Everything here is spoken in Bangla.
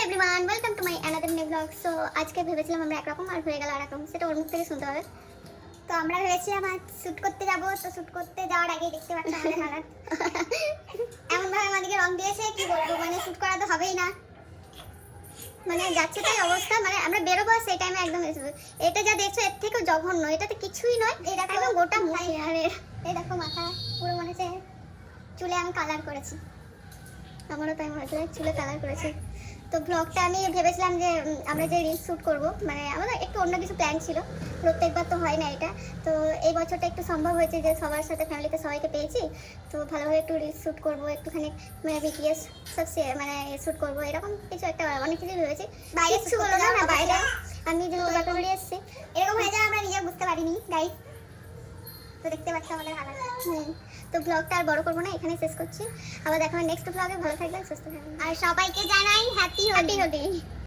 Everyone, welcome to my another new blog. So আজকে ভেবেছিলাম আমরা একরকম আর হয়ে গেল আরেকরকম, সেটা ওর মুখ থেকে শুনতে হবে। তো আমরা ভেবেছিলাম আজ শ্যুট করতে যাবো, তো শ্যুট করতে যাওয়ার আগেই দেখতে পাচ্ছি আমাদের হালাত এমনভাবে আমাদেরকে রং দিয়েছে, কি বলবো, মানে শ্যুট করা তো হবেই না, মানে যাচ্ছে তাই অবস্থা। মানে আমরা বেরোবো সেই টাইমে একদম এটা যা দেখছো এর থেকেও জঘন্য, এটাতে কিছুই নয়। একদম গোটা মুখে, আরে এই দেখো মাথা পুরো মনে হচ্ছে চুলে আমি কালার করেছি, আমারও তাই মনে হচ্ছে চুলে কালার করেছি। তো ব্লগটা আমি ভেবেছিলাম যে আমরা যে রিলস শ্যুট করবো, মানে আমাদের একটু অন্য কিছু প্ল্যান ছিল, প্রত্যেকবার তো হয় না এটা। তো এই বছরটা একটু সম্ভব হয়েছে যে সবার সাথে ফ্যামিলিতে সবাইকে পেয়েছি, তো ভালোভাবে একটু রিলস শ্যুট করবো, একটুখানি মানে বিটিএস সব মানে শ্যুট করবো, এরকম কিছু একটা অনেক কিছু ভেবেছি। বাইরে কিছু বলো না, বাইরে আমি যে ব্লগটা করে এসেছি এরকম হয়ে যায় আমরা নিজে বুঝতে পারিনি গাইস। তো দেখতে পাচ্ছি আমাদের হালাত। তো ব্লগটা আর বড় করবো না, এখানে শেষ করছি। আবার দেখা হয় নেক্সট ব্লগে। ভালো থাকবেন, সুস্থ থাকবেন, আর সবাইকে জানাই হ্যাপি হোলি।